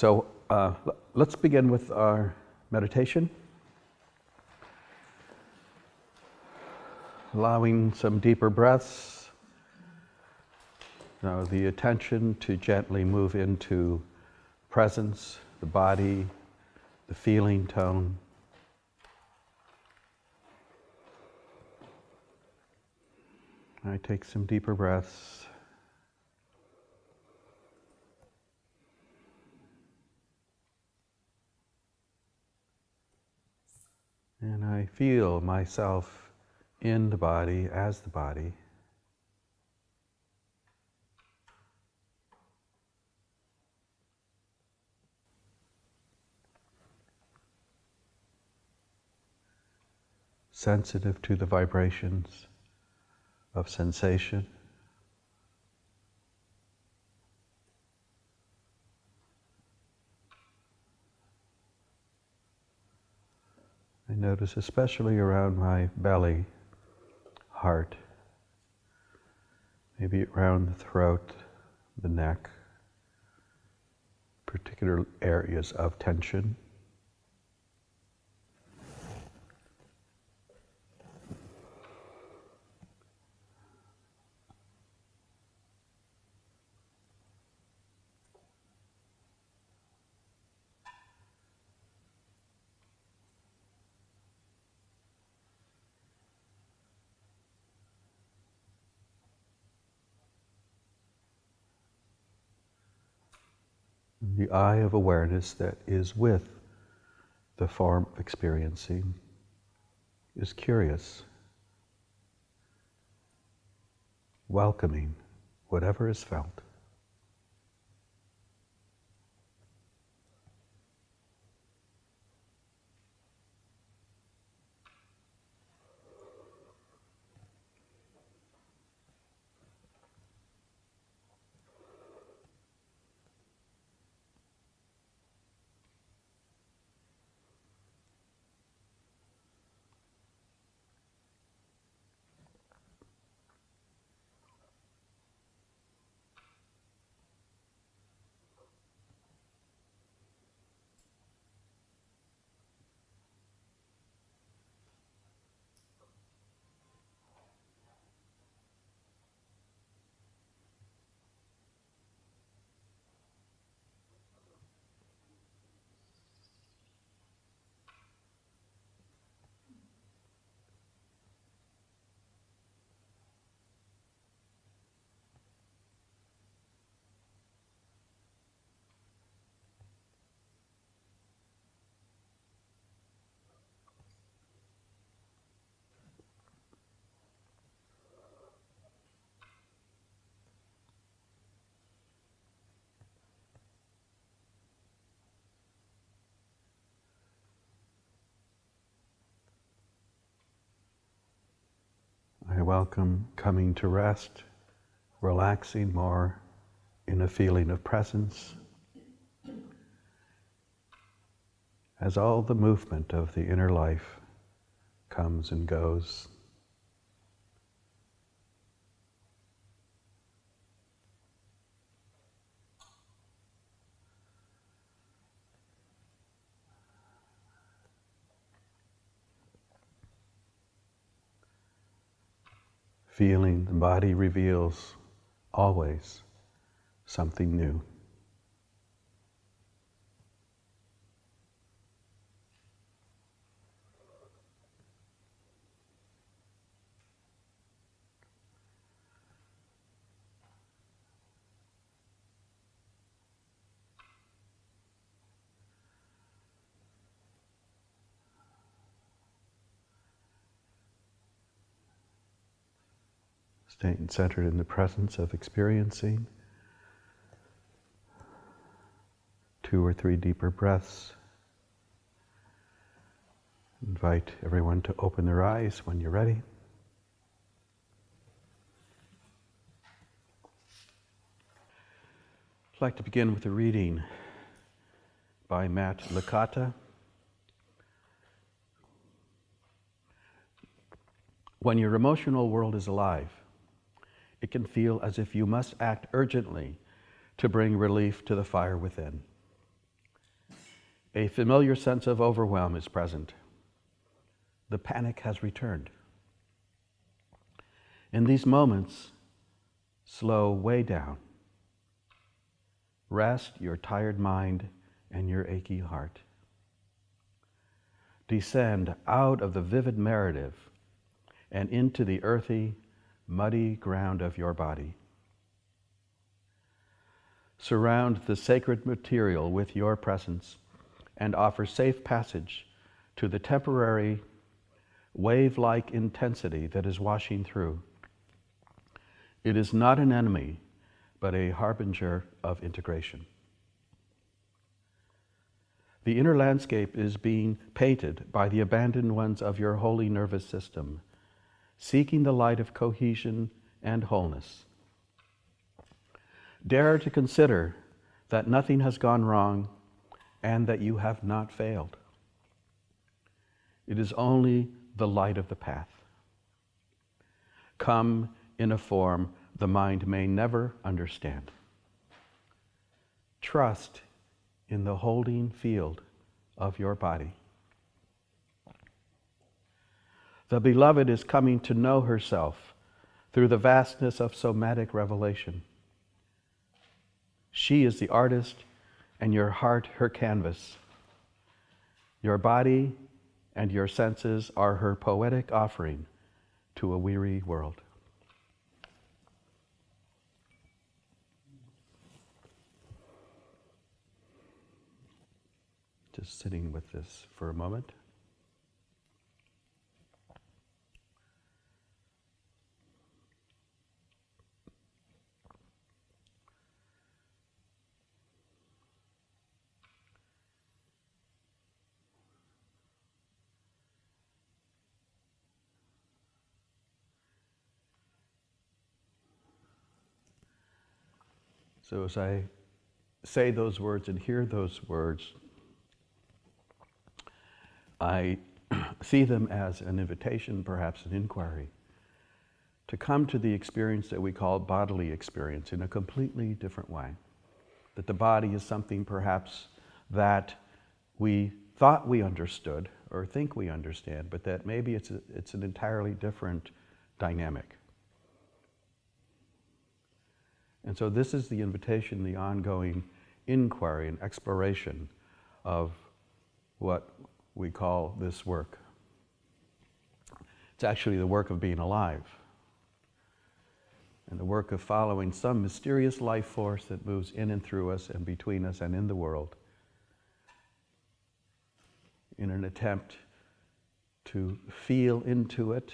So let's begin with our meditation. Allowing some deeper breaths. Now the attention to gently move into presence, the body, the feeling tone. I take some deeper breaths. And I feel myself in the body as the body. Sensitive to the vibrations of sensation. I notice especially around my belly, heart, maybe around the throat, the neck, particular areas of tension. The eye of awareness that is with the form of experiencing is curious, welcoming whatever is felt. I welcome coming to rest, relaxing more in a feeling of presence, as all the movement of the inner life comes and goes. Feeling the body reveals always something new. Staying centered in the presence of experiencing. 2 or 3 deeper breaths. Invite everyone to open their eyes when you're ready. I'd like to begin with a reading by Matt Licata. When your emotional world is alive, it can feel as if you must act urgently to bring relief to the fire within. A familiar sense of overwhelm is present. The panic has returned. In these moments, slow way down. Rest your tired mind and your achy heart. Descend out of the vivid narrative and into the earthy, muddy ground of your body. Surround the sacred material with your presence and offer safe passage to the temporary, wave-like intensity that is washing through. It is not an enemy, but a harbinger of integration. The inner landscape is being painted by the abandoned ones of your holy nervous system, seeking the light of cohesion and wholeness. Dare to consider that nothing has gone wrong and that you have not failed. It is only the light of the path. Come in a form the mind may never understand. Trust in the holding field of your body. The beloved is coming to know herself through the vastness of somatic revelation. She is the artist and your heart her canvas. Your body and your senses are her poetic offering to a weary world. Just sitting with this for a moment. So as I say those words and hear those words, I see them as an invitation, perhaps an inquiry, to come to the experience that we call bodily experience in a completely different way. That the body is something perhaps that we thought we understood or think we understand, but that maybe it's an entirely different dynamic. And so this is the invitation, the ongoing inquiry and exploration of what we call this work. It's actually the work of being alive and the work of following some mysterious life force that moves in and through us and between us and in the world in an attempt to feel into it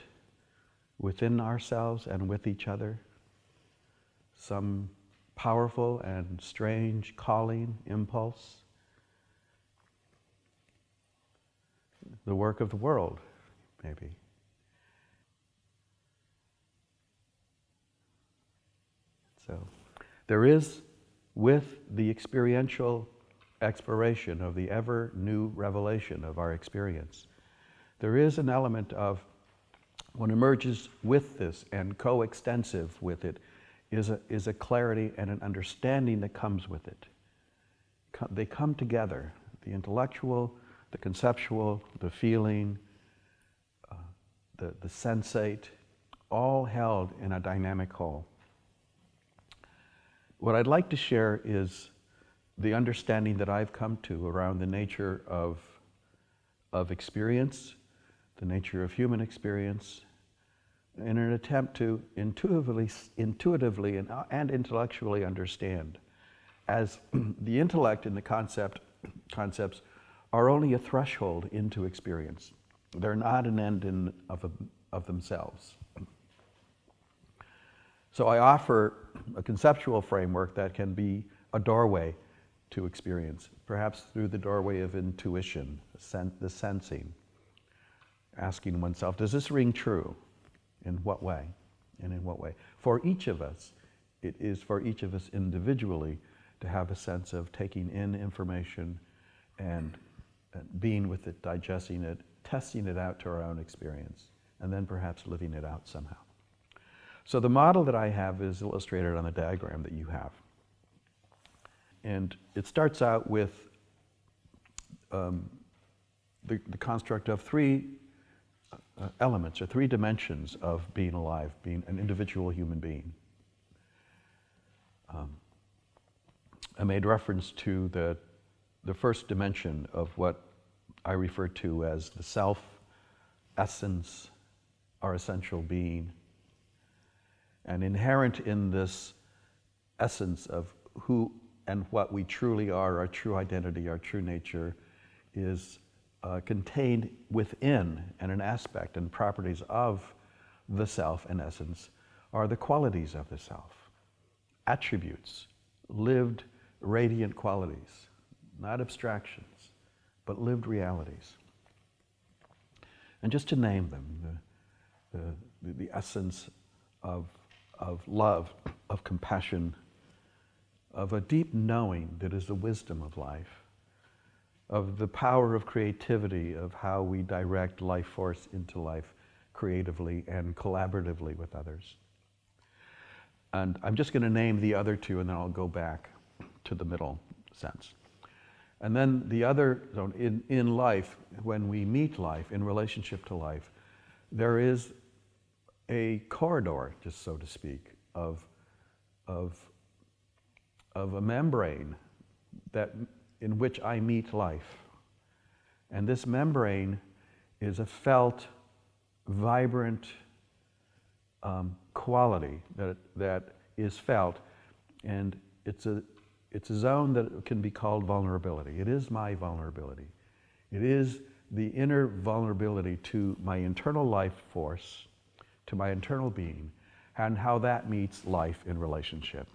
within ourselves and with each other, some powerful and strange calling, impulse, the work of the world, maybe. So there is, with the experiential exploration of the ever new revelation of our experience, there is an element of what emerges with this and coextensive with it is a clarity and an understanding that comes with it. They come together, the intellectual, the conceptual, the feeling, the sensate, all held in a dynamic whole. What I'd like to share is the understanding that I've come to around the nature of experience, the nature of human experience, in an attempt to intuitively and intellectually understand, as the intellect and the concepts are only a threshold into experience. They're not an end of themselves. So I offer a conceptual framework that can be a doorway to experience, perhaps through the doorway of intuition, the sensing, asking oneself, does this ring true? In what way? And in what way? For each of us, it is for each of us individually to have a sense of taking in information and being with it, digesting it, testing it out to our own experience, and then perhaps living it out somehow. So the model that I have is illustrated on the diagram that you have. And it starts out with the construct of three elements or three dimensions of being alive, being an individual human being. I made reference to the first dimension of what I refer to as the self, essence, our essential being. And inherent in this essence of who and what we truly are, our true identity, our true nature, is contained within and an aspect and properties of the self and essence are the qualities of the self, attributes, lived, radiant qualities, not abstractions, but lived realities. And just to name them, the essence of love, of compassion, of a deep knowing that is the wisdom of life, of the power of creativity, of how we direct life force into life creatively and collaboratively with others. And I'm just going to name the other two, and then I'll go back to the middle sense. And then the other zone, in life, when we meet life, in relationship to life, there is a corridor, just so to speak, of a membrane in which I meet life. And this membrane is a felt, vibrant quality that is felt, and it's a zone that can be called vulnerability. It is my vulnerability. It is the inner vulnerability to my internal life force, to my internal being, and how that meets life in relationship.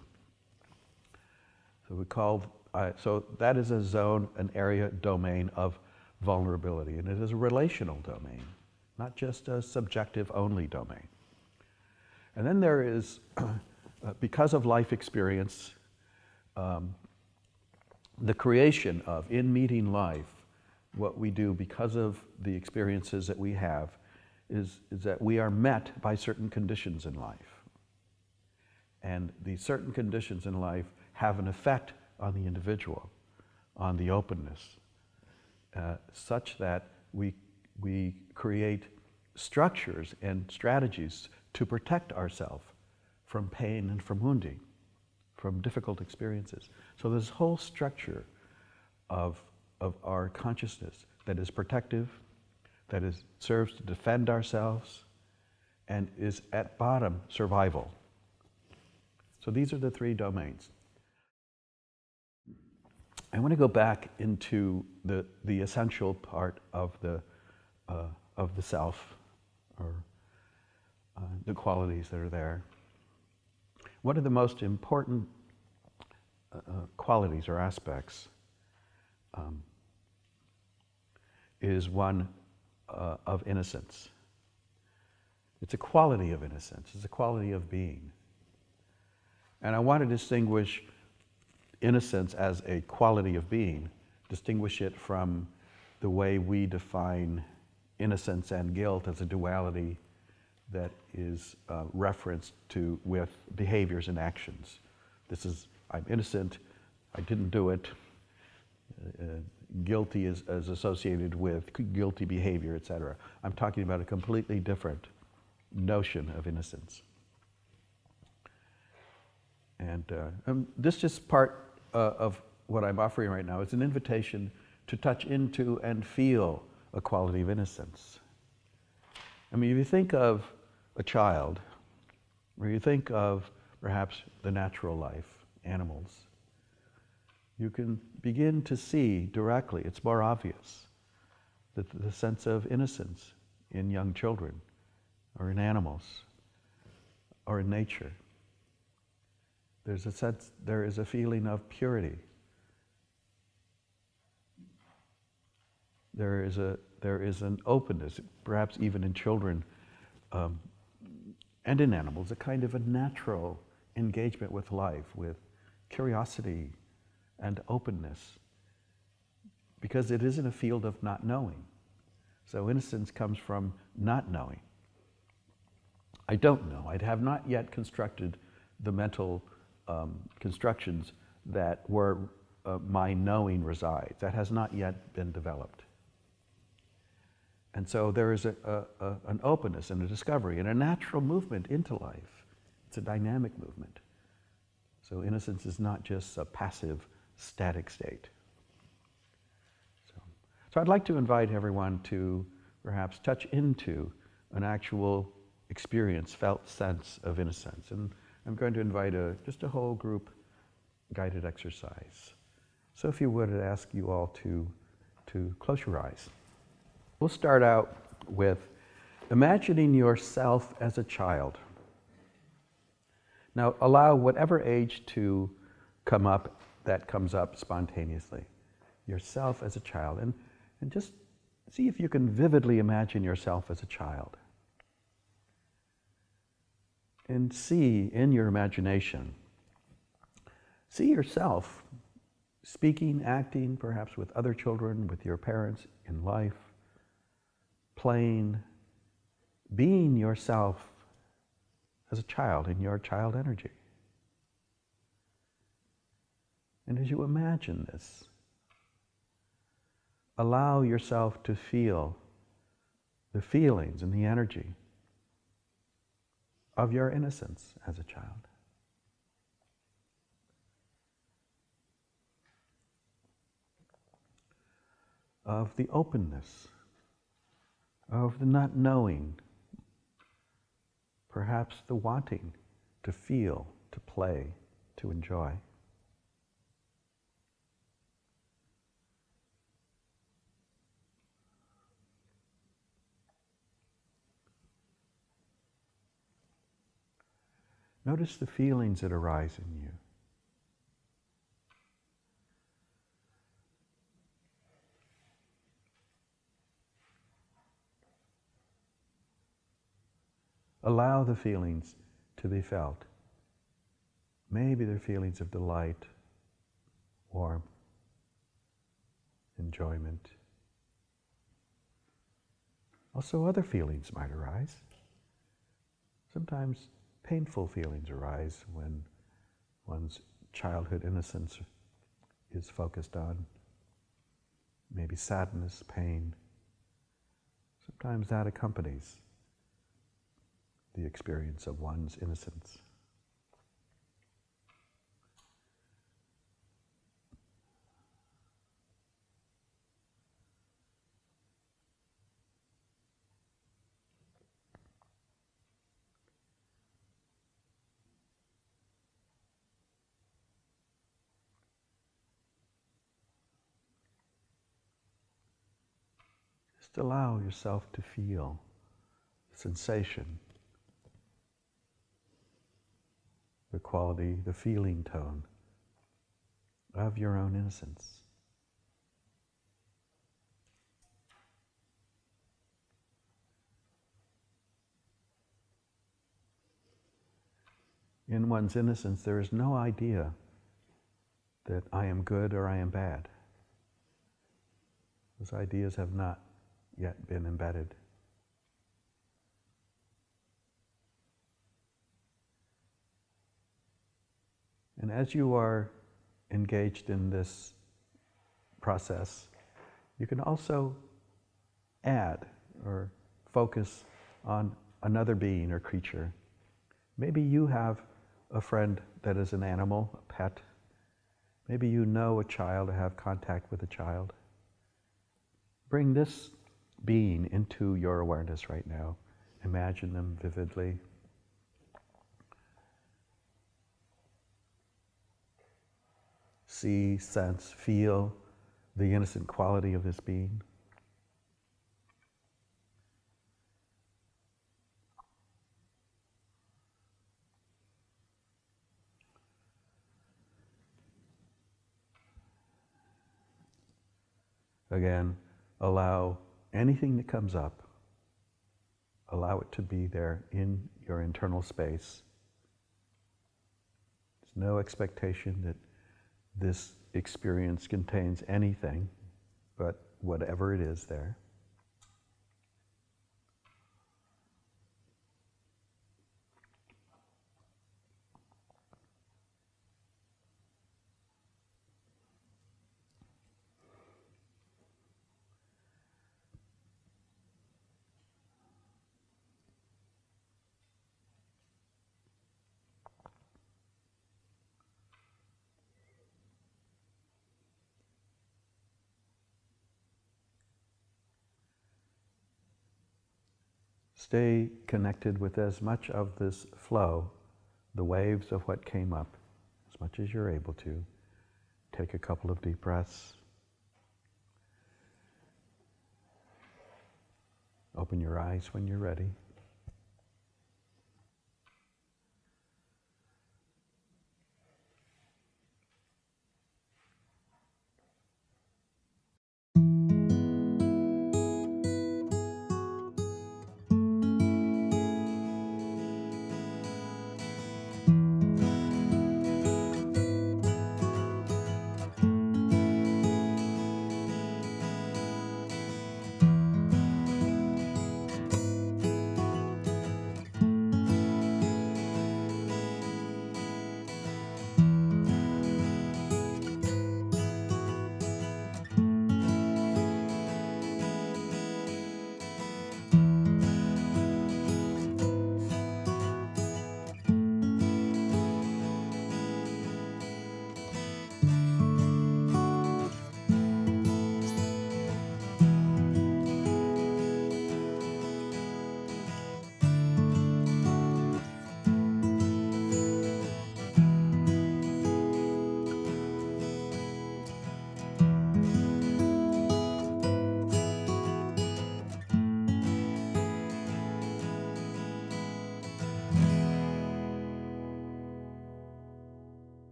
So that is a zone, an area, domain of vulnerability, and it is a relational domain, not just a subjective-only domain. And then there is, because of life experience, the creation of, in meeting life, what we do because of the experiences that we have is that we are met by certain conditions in life. And these certain conditions in life have an effect on the individual, on the openness, such that we create structures and strategies to protect ourselves from pain and from wounding, from difficult experiences. So this whole structure of our consciousness that is protective, that serves to defend ourselves, and is at bottom survival. So these are the three domains. I want to go back into the essential part of the self, or the qualities that are there. One of the most important qualities or aspects is one of innocence. It's a quality of innocence. It's a quality of being. And I want to distinguish innocence as a quality of being, distinguish it from the way we define innocence and guilt as a duality that is referenced to with behaviors and actions. This is, I'm innocent, I didn't do it. Guilty is associated with guilty behavior, etc. I'm talking about a completely different notion of innocence. And this just part of what I'm offering right now. It's an invitation to touch into and feel a quality of innocence. I mean, if you think of a child, or you think of perhaps the natural life, animals, you can begin to see directly, it's more obvious, that the sense of innocence in young children, or in animals, or in nature. There's a sense, there is a feeling of purity. There is an openness, perhaps even in children and in animals, a kind of a natural engagement with life, with curiosity and openness, because it isn't a field of not knowing. So innocence comes from not knowing. I don't know. I have not yet constructed the mental constructions that were my knowing resides. That has not yet been developed. And so there is an openness and a discovery and a natural movement into life. It's a dynamic movement. So innocence is not just a passive, static state. So I'd like to invite everyone to perhaps touch into an actual experience, felt sense of innocence. And I'm going to invite just a whole group guided exercise. So if you would, I'd ask you all to close your eyes. We'll start out with imagining yourself as a child. Now allow whatever age to come up that comes up spontaneously. Yourself as a child. And just see if you can vividly imagine yourself as a child. And see in your imagination, see yourself speaking, acting, perhaps with other children, with your parents in life, playing, being yourself as a child in your child energy. And as you imagine this, allow yourself to feel the feelings and the energy of your innocence as a child. Of the openness, of the not knowing, perhaps the wanting to feel, to play, to enjoy. Notice the feelings that arise in you. Allow the feelings to be felt. Maybe they're feelings of delight, warmth, enjoyment. Also, other feelings might arise. Sometimes painful feelings arise when one's childhood innocence is focused on. Maybe sadness, pain. Sometimes that accompanies the experience of one's innocence. Just allow yourself to feel the sensation, the quality, the feeling tone of your own innocence. In one's innocence, there is no idea that I am good or I am bad. Those ideas have not yet been embedded. And as you are engaged in this process, you can also add or focus on another being or creature. Maybe you have a friend that is an animal, a pet. Maybe you know a child or have contact with a child. Bring this being into your awareness right now. Imagine them vividly. See, sense, feel the innocent quality of this being. Again, allow anything that comes up, allow it to be there in your internal space. There's no expectation that this experience contains anything, but whatever it is there. Stay connected with as much of this flow, the waves of what came up, as much as you're able to. Take a couple of deep breaths. Open your eyes when you're ready.